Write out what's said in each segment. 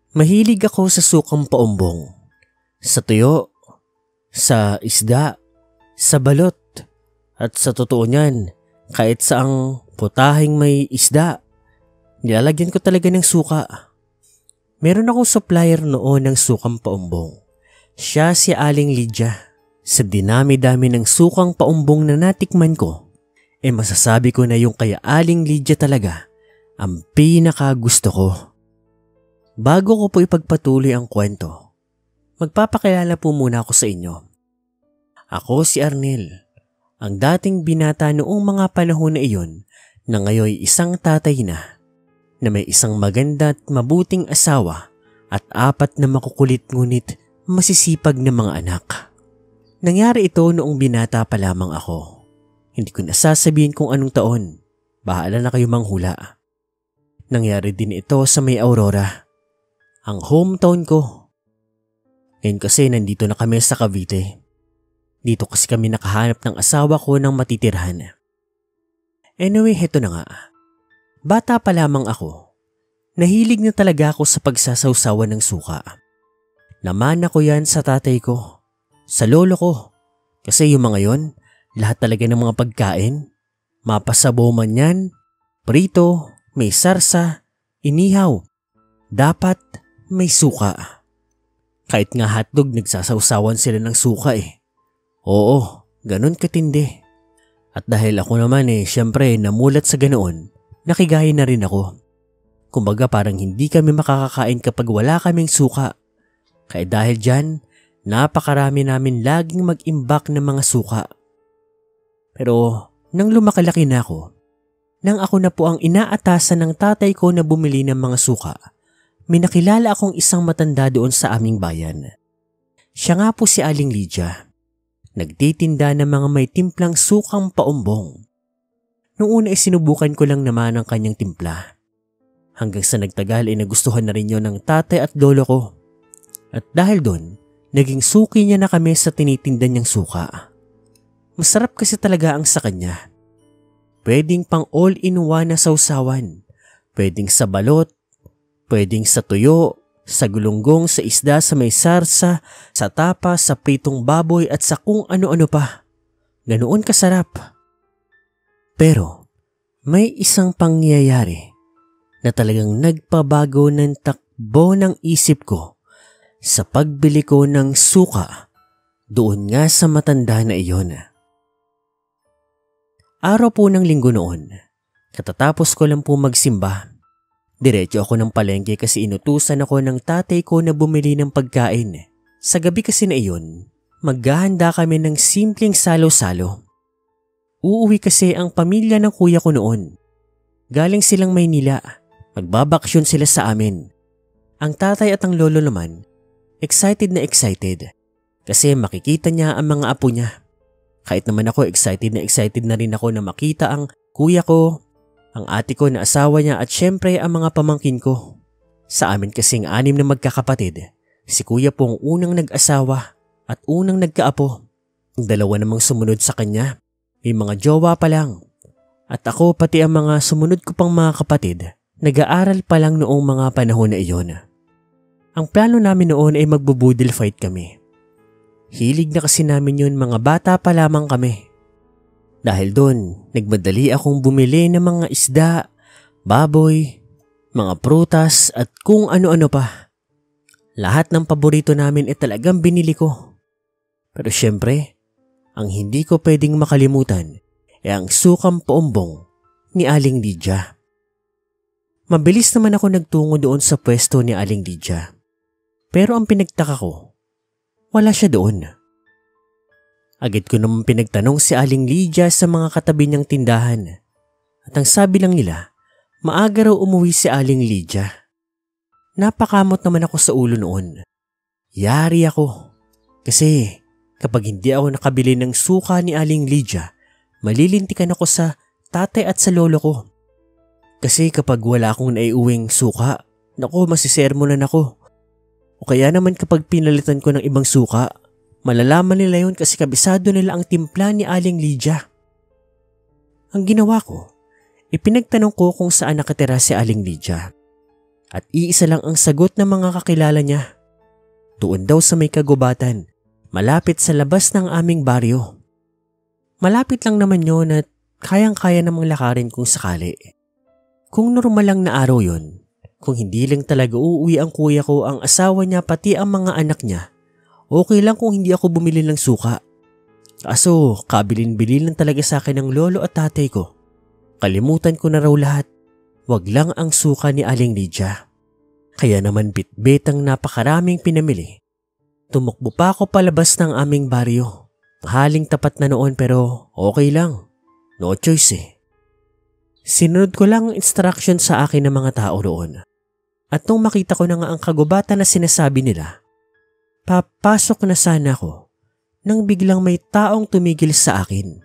Mahilig ako sa sukang paumbong, sa tuyo, sa isda, sa balot, at sa totoo niyan, kahit saang putahing may isda, nilalagyan ko talaga ng suka. Meron akong supplier noon ng sukang paumbong. Siya si Aling Lydia. Sa dinami-dami ng sukang paumbong na natikman ko, masasabi ko na yung kay Aling Lydia talaga ang pinakagusto ko. Bago ko po ipagpatuloy ang kwento, magpapakilala po muna ako sa inyo. Ako si Arnel, ang dating binata noong mga panahon na iyon na ngayon isang tatay na may isang maganda at mabuting asawa at 4 na makukulit ngunit masisipag na mga anak. Nangyari ito noong binata pa lamang ako. Hindi ko nasasabihin kung anong taon, bahala na kayo manghula. Nangyari din ito sa may Aurora, ang hometown ko. Ngayon kasi nandito na kami sa Cavite. Dito kasi kami nakahanap ng asawa ko ng matitirhan. Anyway, heto na nga. Bata pa lamang ako. Nahilig na talaga ako sa pagsasawsawan ng suka. Namana ko yan sa tatay ko, sa lolo ko. Kasi yung mga yon, lahat talaga ng mga pagkain, mapasabaw man yan, prito, may sarsa, inihaw, dapat may suka. Kahit nga hotdog nagsasawsawan sila ng suka Oo, ganun katindi. At dahil ako naman syempre namulat sa ganoon, nakigaya na rin ako. Kumbaga parang hindi kami makakakain kapag wala kaming suka. Kaya dahil dyan, napakarami namin laging mag-imbak ng mga suka. Pero nang lumakalaki na ako, nang ako na po ang inaatasan ng tatay ko na bumili ng mga suka, may nakilala akong isang matanda doon sa aming bayan. Siya nga po si Aling Lydia. Nagtitinda ng mga may timplang sukang paumbong. Noong una sinubukan ko lang naman ang kanyang timpla. Hanggang sa nagtagal nagustuhan na rin yun ng tatay at lolo ko. At dahil doon, naging suki niya na kami sa tinitinda niyang suka. Masarap kasi talaga ang sa kanya. Pwedeng pang all-in-one na sausawan. Pwedeng sa balot, pwedeng sa tuyo, sa gulunggong, sa isda, sa may sarsa, sa tapa, sa pritong baboy at sa kung ano-ano pa. Ganoon kasarap. Pero may isang pangyayari na talagang nagpabago ng takbo ng isip ko sa pagbili ko ng suka doon nga sa matanda na iyon. Araw po ng linggo noon, katatapos ko lang po magsimba. Diretso ako ng palengke kasi inutusan ako ng tatay ko na bumili ng pagkain. Sa gabi kasi na iyon, maghahanda kami ng simpleng salo-salo. Uuwi kasi ang pamilya ng kuya ko noon. Galing silang Maynila, magbabaksyon sila sa amin. Ang tatay at ang lolo naman, excited na excited kasi makikita niya ang mga apo niya. Kahit naman ako excited na rin ako na makita ang kuya ko, ang ate ko na asawa niya at syempre ang mga pamangkin ko. Sa amin kasing 6 na magkakapatid, si kuya po ang unang nag-asawa at unang nagkaapo. Ang 2 namang sumunod sa kanya, may mga jowa pa lang. At ako pati ang mga sumunod ko pang mga kapatid, nag-aaral pa lang noong mga panahon na iyon. Ang plano namin noon ay magbubudil fight kami. Hilig na kasi namin yun, mga bata pa lamang kami. Dahil doon, nagmadali akong bumili ng mga isda, baboy, mga prutas at kung ano-ano pa. Lahat ng paborito namin ay talagang binili ko. Pero syempre, ang hindi ko pwedeng makalimutan ay ang sukang paumbong ni Aling Lydia. Mabilis naman ako nagtungo doon sa pwesto ni Aling Lydia. Pero ang pinagtaka ko, wala siya doon. Agad ko naman pinagtanong si Aling Lydia sa mga katabi niyang tindahan. At ang sabi lang nila, maaga raw umuwi si Aling Lydia. Napakamot naman ako sa ulo noon. Yari ako. Kasi kapag hindi ako nakabili ng suka ni Aling Lydia, malilintikan ako sa tatay at sa lolo ko. Kasi kapag wala akong naiuwing suka, masisermonan ako. O kaya naman kapag pinalitan ko ng ibang suka, malalaman nila yun kasi kabisado nila ang timpla ni Aling Lydia. Ang ginawa ko, ipinagtanong ko kung saan nakatira si Aling Lydia. at iisa lang ang sagot ng mga kakilala niya. Doon daw sa may kagubatan, malapit sa labas ng aming baryo. Malapit lang naman yun at kayang-kaya namang lakarin kung sakali. Kung normal lang na araw yun, kung hindi lang talaga uuwi ang kuya ko, ang asawa niya, pati ang mga anak niya, okay lang kung hindi ako bumili ng suka. Kaso kabilin-bilin lang talaga sa akin ng lolo at tatay ko. Kalimutan ko na raw lahat. Wag lang ang suka ni Aling Lydia. Kaya naman bitbit ang napakaraming pinamili. Tumakbo pa ako palabas ng aming baryo. Mahaling tapat na noon pero okay lang. No choice eh. Sinunod ko lang ang instruction sa akin ng mga tao roon. At nung makita ko na nga ang kagubatan na sinasabi nila, papasok na sana ako nang biglang may taong tumigil sa akin.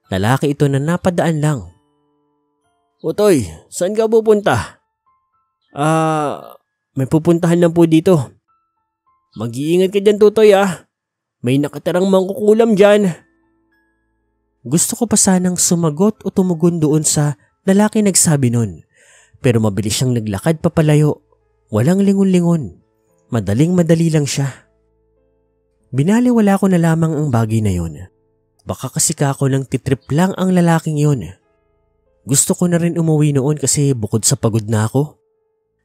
Lalaki ito na napadaan lang. "Utoy, saan ka pupunta?" May pupuntahan lang po dito." "Mag-iingat ka dyan, Tutoy ah. May nakatirang mangkukulam dyan." Gusto ko pa sanang sumagot o tumugon doon sa lalaki nagsabi nun. Pero mabilis siyang naglakad papalayo. Walang lingon-lingon. Madaling-madali lang siya. Binaliwala ko na lamang ang bagay na yon. Baka kasi kako ng titrip lang ang lalaking yon. Gusto ko na rin umuwi noon kasi bukod sa pagod na ako,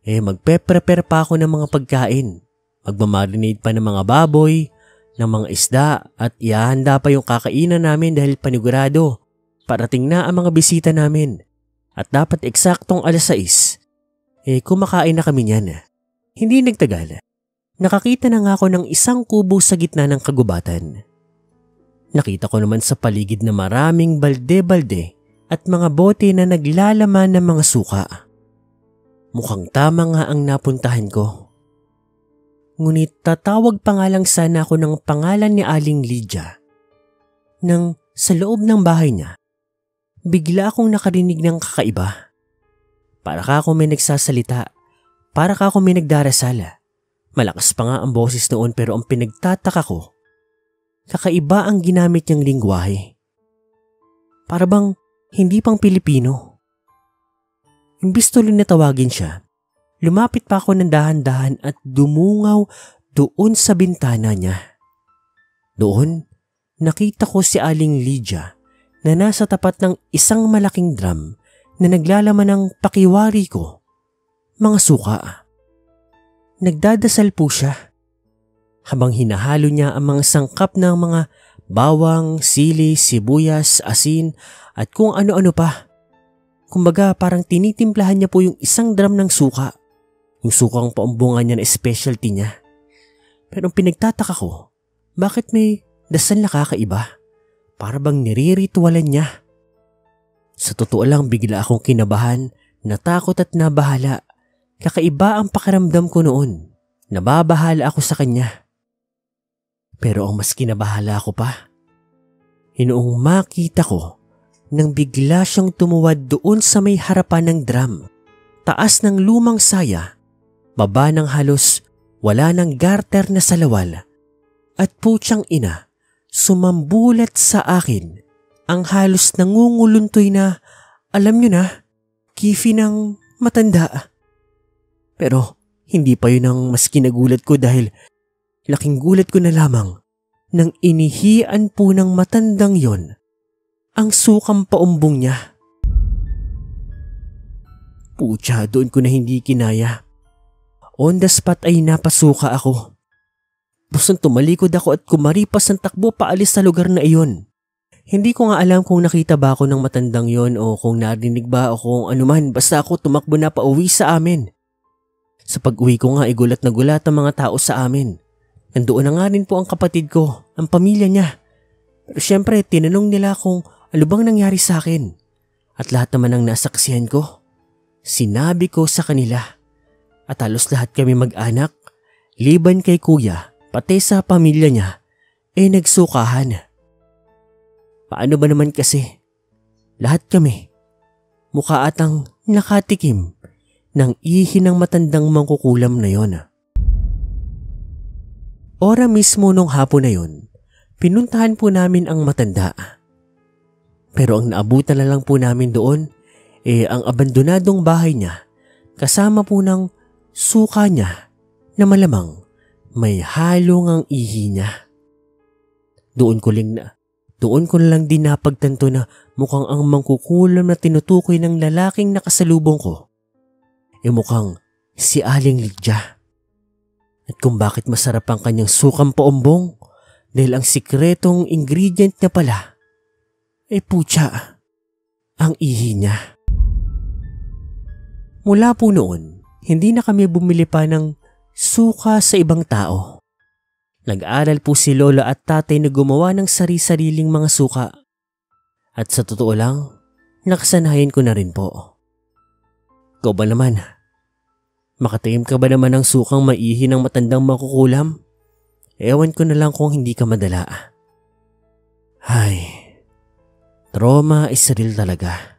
magpe-prepare pa ako ng mga pagkain. Magmamarinate pa ng mga baboy, ng mga isda at ihahanda pa yung kakainan namin dahil panigurado parating na ang mga bisita namin. At dapat eksaktong 6:00, kumakain na kami niyan. Hindi nagtagal. Nakakita na nga ako ng isang kubo sa gitna ng kagubatan. Nakita ko naman sa paligid na maraming balde-balde at mga bote na naglalaman ng mga suka. Mukhang tama nga ang napuntahan ko. Ngunit tatawag pa nga lang sana ako ng pangalan ni Aling Lydia. Nang sa loob ng bahay niya, bigla akong nakarinig ng kakaiba. Para ka ako may nagsasalita, para ka ako may nagdarasal. Malakas pa nga ang boses noon pero ang pinagtataka ko, kakaiba ang ginamit niyang lingwahe. Para bang hindi pang Pilipino. Imbis tuloy na tawagin siya, lumapit pa ako ng dahan-dahan at dumungaw doon sa bintana niya. Doon, nakita ko si Aling Lydia na nasa tapat ng isang malaking drum na naglalaman ng pakiwari ko, mga suka. Nagdadasal po siya. Habang hinahalo niya ang mga sangkap ng mga bawang, sili, sibuyas, asin at kung ano-ano pa. Kumbaga parang tinitimplahan niya po yung isang drum ng suka. Yung sukang paumbungan niya na specialty niya. Pero ang pinagtataka ko, bakit may dasal na kakaiba? Para bang nire-ritualan niya. Sa totoo lang bigla akong kinabahan, natakot at nabahala. Kakaiba ang pakiramdam ko noon. Nababahala ako sa kanya. Pero ang mas kinabahala ko pa, noong makita ko nang bigla siyang tumuwad doon sa may harapan ng drum. Taas ng lumang saya, baba ng halos wala ng garter na salawal. At putyang ina, sumambulat sa akin ang halos nangunguluntoy na, alam nyo na, kifi ng matanda. Pero hindi pa yun ang mas kinagulat ko dahil laking gulat ko na lamang nang inihian po ng matandang yon ang sukang paumbong niya. Putya, doon ko na hindi kinaya. On the spot ay napasuka ako. Busang tumalikod ako at kumaripas ang takbo paalis sa lugar na iyon. Hindi ko nga alam kung nakita ba ako ng matandang yon o kung narinig ba o kung anuman, basta ako tumakbo na pauwi sa amin. Sa pag-uwi ko nga gulat na gulat ang mga tao sa amin. Nandoon na nga rin po ang kapatid ko, ang pamilya niya. Pero syempre tinanong nila kung ano bang nangyari sa akin. At lahat naman ang nasaksihan ko, sinabi ko sa kanila. At halos lahat kami mag-anak, liban kay kuya, pati sa pamilya niya, nagsukahan. Paano ba naman kasi? Lahat kami, mukha atang nakatikim ng ihi ng matandang mangkukulam na yon. Ora mismo nung hapon na yon, pinuntahan po namin ang matanda. Pero ang naabutan na lang po namin doon, ang abandonadong bahay niya, kasama po ng suka niya na malamang may halong ang ihi niya. Doon ko na lang din napagtanto na mukhang ang mangkukulam na tinutukoy ng lalaking nakasalubong ko mukhang si Aling Lydia. At kung bakit masarap ang kanyang sukang paombong dahil ang sikretong ingredient niya pala putya, ang ihi niya. Mula po noon, hindi na kami bumili pa ng suka sa ibang tao. Nag-aral po si Lola at Tatay na gumawa ng sari-sariling mga suka. At sa totoo lang, nakasanayan ko na rin po. Ikaw ba naman? Makataim ka ba naman ng sukang maihi ng matandang makukulam? Ewan ko na lang kung hindi ka madala. Ay, trauma is real talaga.